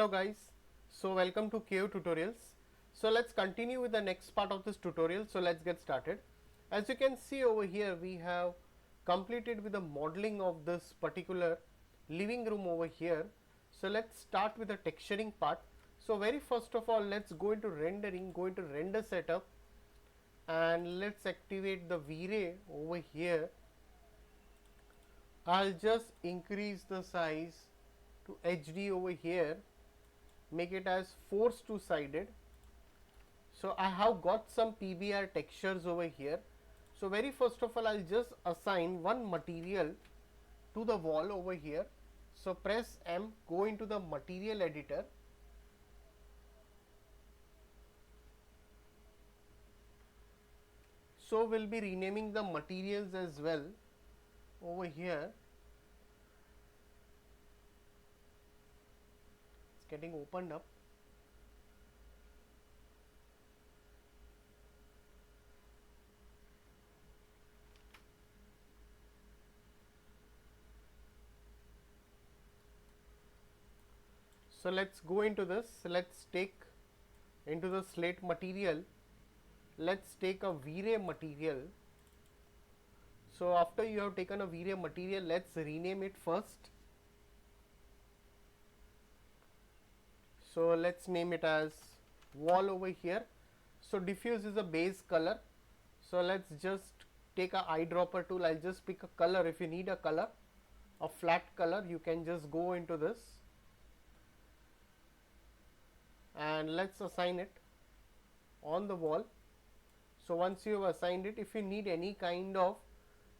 Hello guys, so welcome to KO tutorials. So let's continue with the next part of this tutorial. So let's get started. As you can see over here, we have completed with the modeling of this particular living room over here. So let's start with the texturing part. So very first of all, let's go into rendering, go into render setup, and let's activate the Vray over here. I'll just increase the size to HD over here, make it as force two sided. So I have got some PBR textures over here. So very first of all, I'll just assign one material to the wall over here. So press M, go into the material editor. So we'll be renaming the materials as well over here. It's getting opened up. So let's go into this. Let's take into the slate material. Let's take a Vray material. So after you have taken a Vray material, let's rename it first. So let's name it as wall over here. So diffuse is a base color. So let's just take a eyedropper tool. I'll just pick a color. If you need a color, a flat color, you can just go into this and let's assign it on the wall. So once you have assigned it, if you need any kind of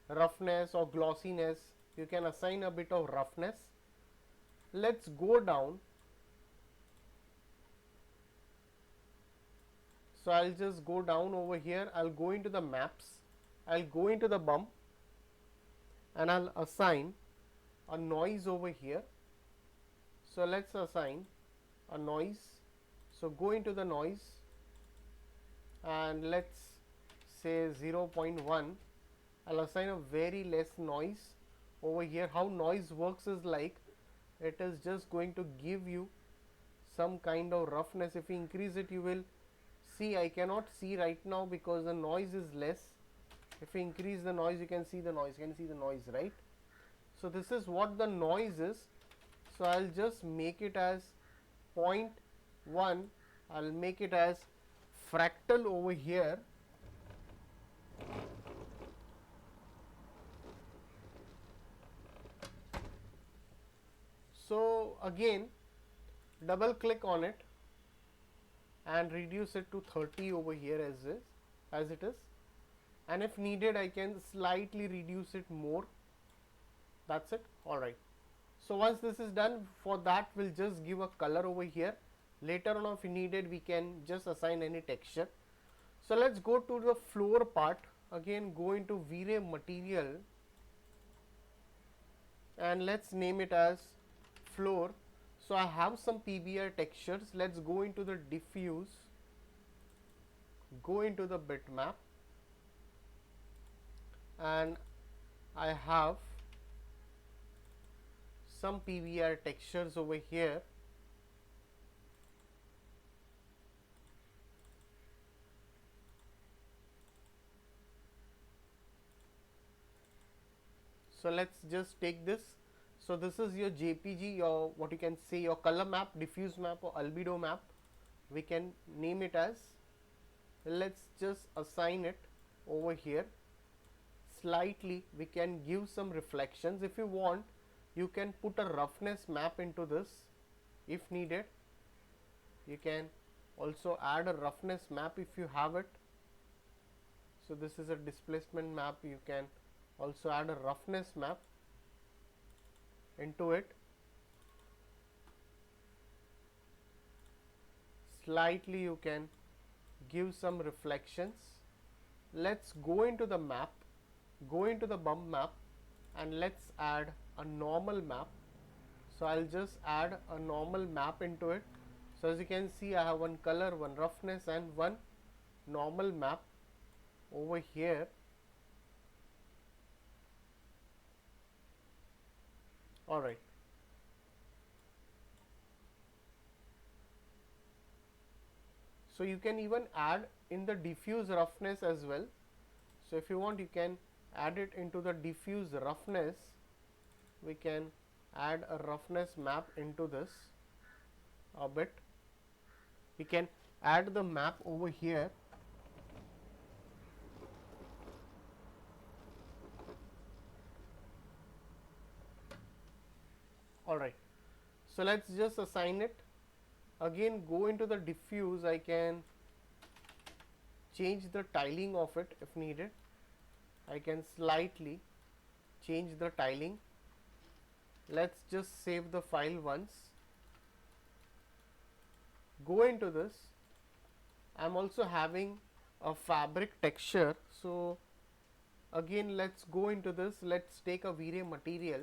roughness or glossiness, you can assign a bit of roughness. Let's go down. So I'll just go down over here. I'll go into the maps. I'll go into the bump and I'll assign a noise over here. So let's assign a noise. So go into the noise and let's say 0.1. I'll assign a very less noise over here. How noise works is like, it is just going to give you some kind of roughness. If you increase it, you will see, I cannot see right now because the noise is less. If you increase the noise, you can see the noise. You can see the noise, right? So this is what the noise is. So I'll just make it as 0.1. I'll make it as fractal over here. So again, double click on it and reduce it to 30 over here as it is, and if needed I can slightly reduce it more. That's it. Alright, so once this is done, for that we'll just give a color over here. Later on, if needed, we can just assign any texture. So let's go to the floor part. Again, go into Vray material and let's name it as floor. So I have some PBR textures. Let's go into the diffuse, go into the bitmap, and I have some PBR textures over here. So let's just take this. So this is your JPG, your what you can say your color map, diffuse map or albedo map. We can name it as, let's just assign it over here. Slightly we can give some reflections. If you want, you can put a roughness map into this if needed. You can also add a roughness map if you have it. So this is a displacement map. You can also add a roughness map into it. Slightly you can give some reflections. Let's go into the map, go into the bump map, and let's add a normal map. So I'll just add a normal map into it. So as you can see, I have one color, one roughness, and one normal map over here. Alright, So you can even add in the diffuse roughness as well. So if you want, you can add it into the diffuse roughness. We can add a roughness map into this a bit. We can add the map over here. Alright, so let's just assign it. Again, go into the diffuse. I can change the tiling of it if needed. I can slightly change the tiling. Let's just save the file once. Go into this. I'm also having a fabric texture. So again, let's go into this. Let's take a Vray material.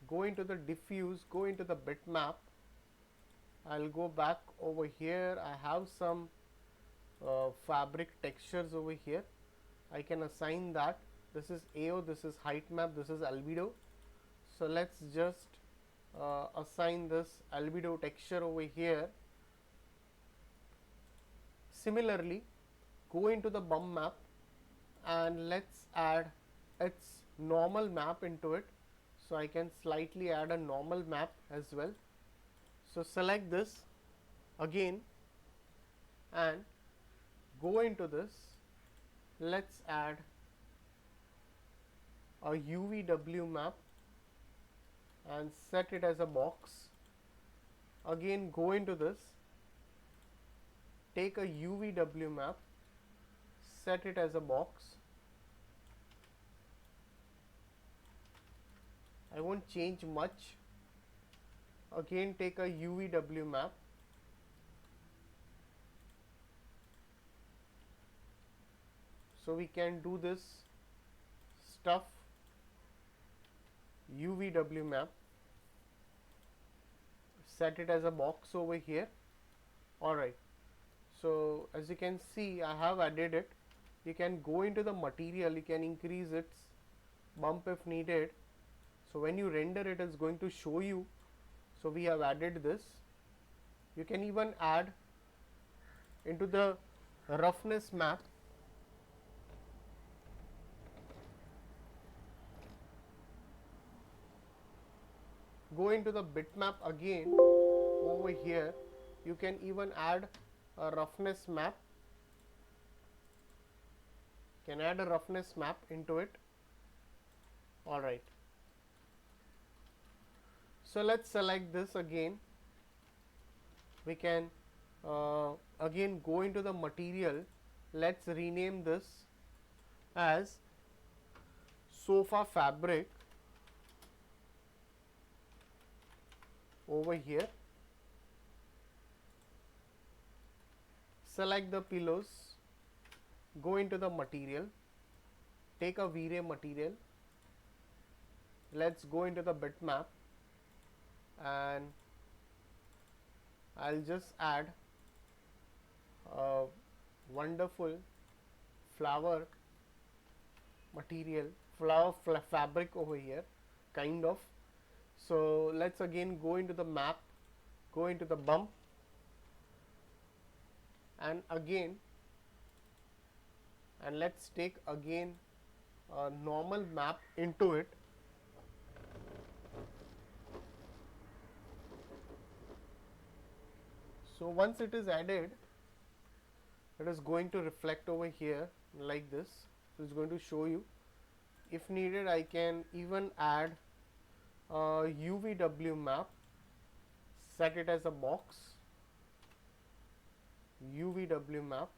Go into the diffuse, go into the bitmap. I'll go back over here. I have some fabric textures over here. I can assign that. This is AO, this is height map, this is albedo. So let's just assign this albedo texture over here. Similarly, go into the bump map and let's add its normal map into it. So I can slightly add a normal map as well. So select this again and go into this. Let's add a UVW map and set it as a box. Again, go into this, take a UVW map, set it as a box. I won't change much. Again, take a UVW map, so we can do this stuff. UVW map, set it as a box over here. Alright, so as you can see, I have added it. You can go into the material, you can increase its bump if needed. So when you render it, is going to show you. So we have added this. You can even add into the roughness map. Go into the bitmap again over here. You can even add a roughness map. Can add a roughness map into it. Alright. So let's select this again. We can again go into the material. Let's rename this as sofa fabric over here. Select the pillows, go into the material, take a Vray material. Let's go into the bitmap and I'll just add a wonderful flower material, fabric over here, kind of. So let's again go into the map, go into the bump, and again, and let's take again a normal map into it. So once it is added, it is going to reflect over here like this. So it's going to show you. If needed, I can even add a UVW map, set it as a box. UVW map,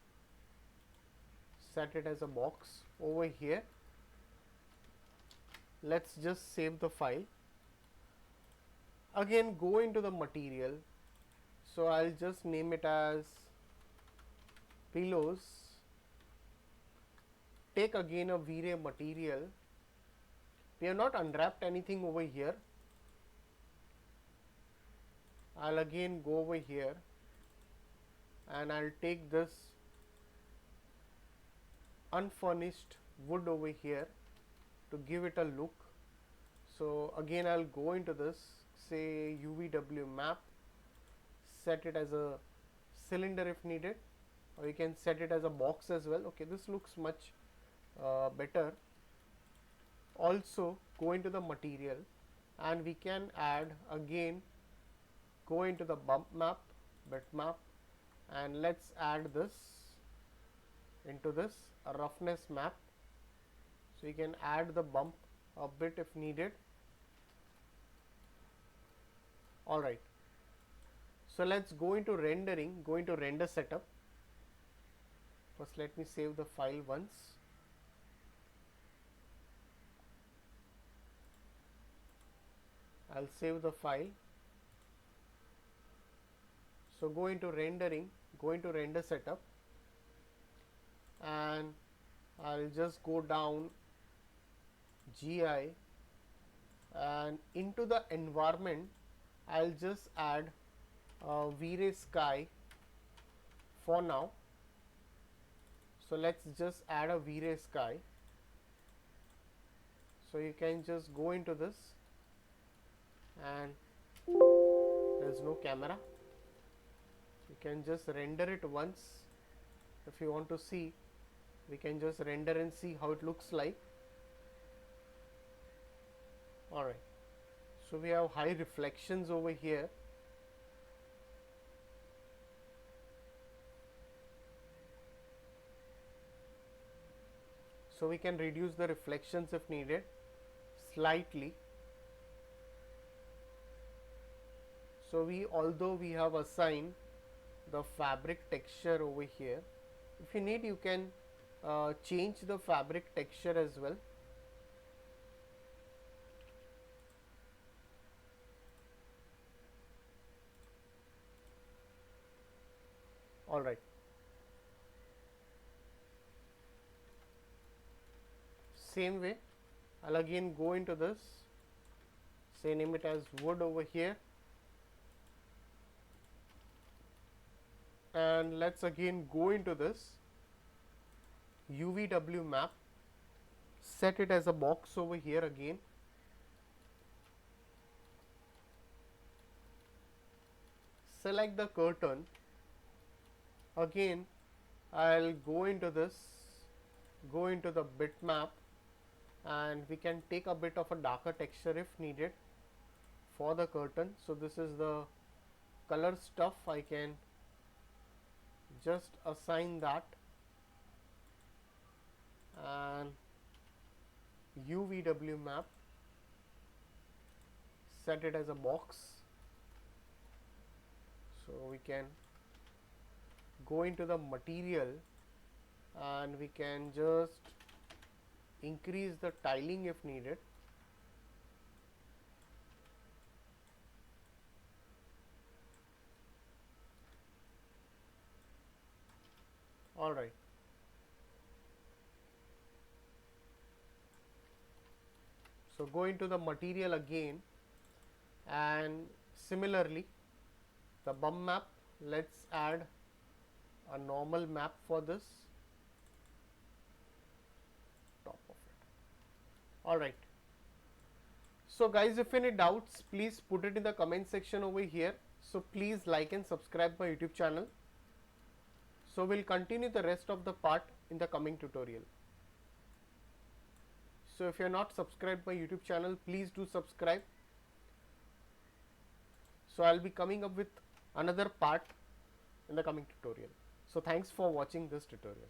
set it as a box over here. Let's just save the file. Again, go into the material. So I'll just name it as pillows. Take again a Vray material. We have not unwrapped anything over here. I'll again go over here and I'll take this unfurnished wood over here to give it a look. So again, I'll go into this, say UVW map, set it as a cylinder if needed, or you can set it as a box as well. Okay, this looks much better. Also go into the material and we can add again, go into the bump map, bitmap, and let's add this into this a roughness map. So you can add the bump a bit if needed. Alright, so let's go into rendering, go into render setup. First let me save the file once. I'll save the file. So go into rendering, go into render setup, and I'll just go down GI, and into the environment I'll just add Vray sky for now. So let's just add a Vray sky. So you can just go into this, and there's no camera. You can just render it once. If you want to see, we can just render and see how it looks like. Alright, so we have high reflections over here. So we can reduce the reflections if needed slightly. So although we have assigned the fabric texture over here, if you need you can change the fabric texture as well. Alright, same way I'll again go into this, say name it as wood over here, and let's again go into this UVW map, set it as a box over here again. Select the curtain. Again I'll go into this, go into the bitmap, and we can take a bit of a darker texture if needed for the curtain. So this is the color stuff. I can just assign that, and UVW map, set it as a box. So we can go into the material and we can just increase the tiling if needed. Alright, so go into the material again, and similarly the bump map, let's add a normal map for this top of it. Alright, so guys, if any doubts, please put it in the comment section over here. So please like and subscribe my YouTube channel. So we'll continue the rest of the part in the coming tutorial. So if you are not subscribed my YouTube channel, please do subscribe. So I'll be coming up with another part in the coming tutorial. So thanks for watching this tutorial.